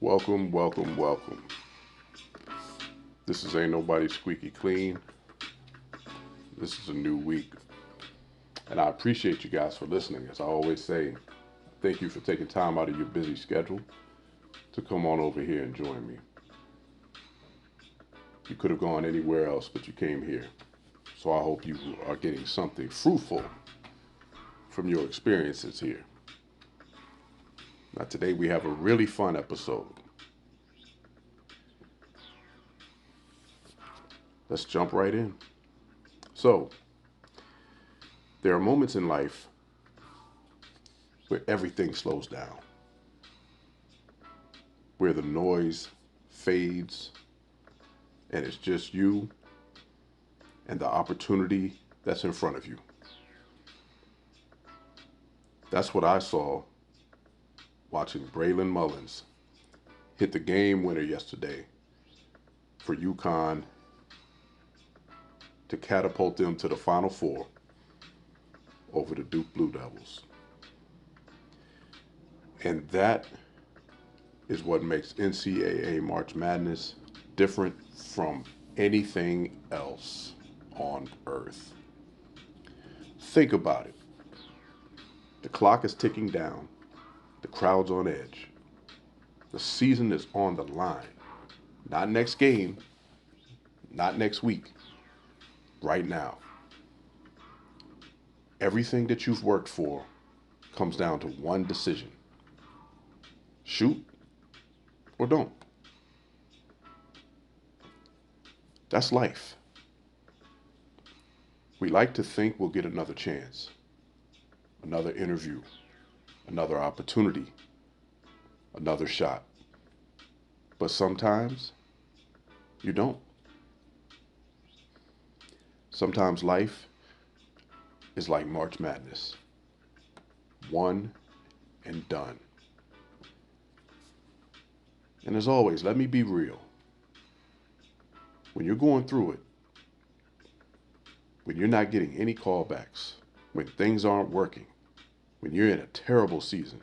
Welcome, welcome, welcome. This is Ain't Nobody Squeaky Clean. This is a new week. And I appreciate you guys for listening. As I always say, thank you for taking time out of your busy schedule to come on over here and join me. You could have gone anywhere else, but you came here. So I hope you are getting something fruitful from your experiences here. Now, today we have a really fun episode. Let's jump right in. So, there are moments in life where everything slows down, where the noise fades and it's just you and the opportunity that's in front of you. That's what I saw watching Braylon Mullins hit the game winner yesterday for UConn to catapult them to the Final Four over the Duke Blue Devils. And that is what makes NCAA March Madness different from anything else on earth. Think about it. The clock is ticking down. The crowd's on edge. The season is on the line. Not next game, not next week, right now. Everything that you've worked for comes down to one decision: shoot or don't. That's life. We like to think we'll get another chance, another interview, another opportunity, another shot. But sometimes you don't. Sometimes life is like March Madness. One and done. And as always, let me be real. When you're going through it, when you're not getting any callbacks, when things aren't working, when you're in a terrible season,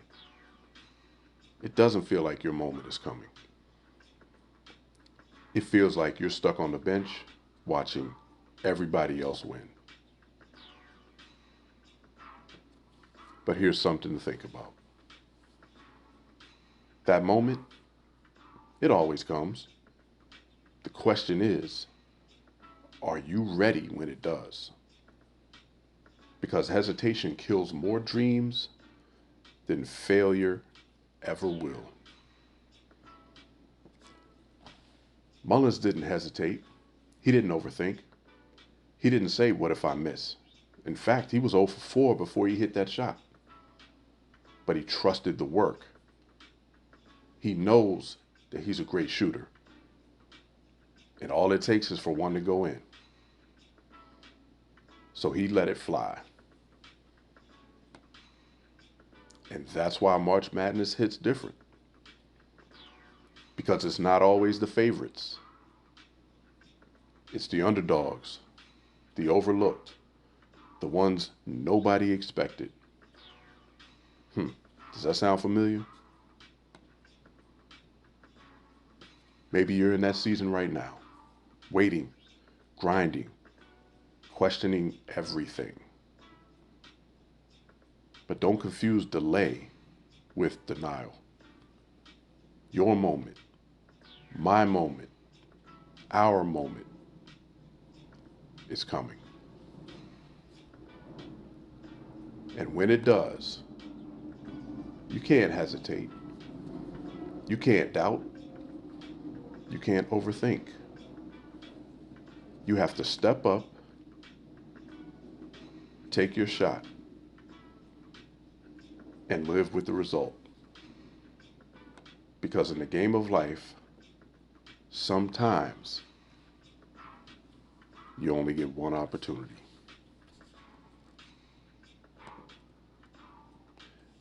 it doesn't feel like your moment is coming. It feels like you're stuck on the bench watching everybody else win. But here's something to think about. That moment, it always comes. The question is, are you ready when it does? Because hesitation kills more dreams than failure ever will. Mullins didn't hesitate. He didn't overthink. He didn't say, what if I miss? In fact, he was 0 for 4 before he hit that shot. But he trusted the work. He knows that he's a great shooter. And all it takes is for one to go in. So he let it fly. And that's why March Madness hits different. Because it's not always the favorites. It's the underdogs, the overlooked, the ones nobody expected. Does that sound familiar? Maybe you're in that season right now, waiting, grinding, questioning everything. But don't confuse delay with denial. Your moment, my moment, our moment is coming. And when it does, you can't hesitate. You can't doubt. You can't overthink. You have to step up, take your shot, and live with the result. Because in the game of life, sometimes you only get one opportunity.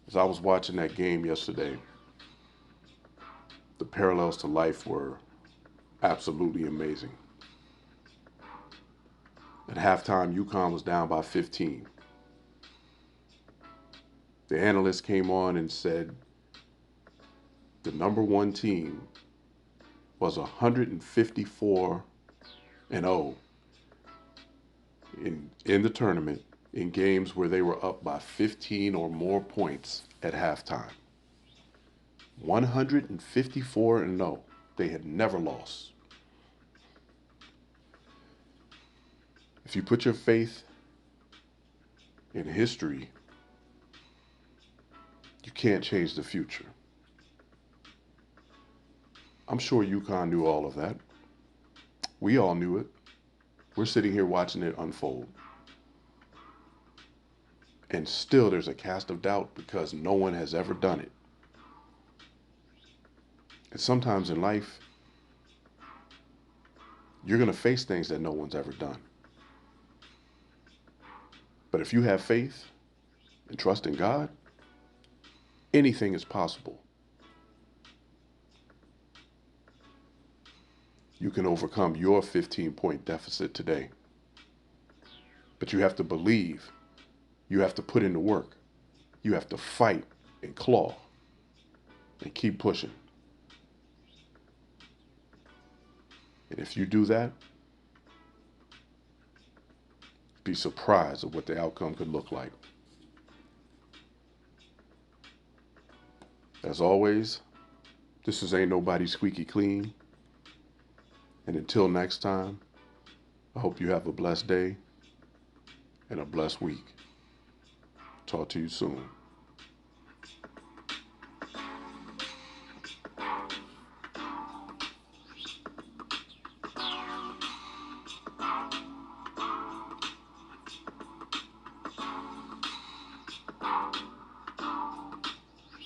As I was watching that game yesterday, the parallels to life were absolutely amazing. At halftime, UConn was down by 15. The analyst came on and said the number one team, was 154 and 0 in the tournament in games where they were up by 15 or more points at halftime. 154 and 0. They had never lost. If you put your faith in history, you can't change the future. I'm sure UConn knew all of that. We all knew it. We're sitting here watching it unfold. And still there's a cast of doubt because no one has ever done it. And sometimes in life, you're going to face things that no one's ever done. But if you have faith and trust in God, anything is possible. You can overcome your 15-point deficit today. But you have to believe. You have to put in the work. You have to fight and claw and keep pushing. And if you do that, be surprised at what the outcome could look like. As always, this is Ain't Nobody Squeaky Clean. And until next time, I hope you have a blessed day and a blessed week. Talk to you soon.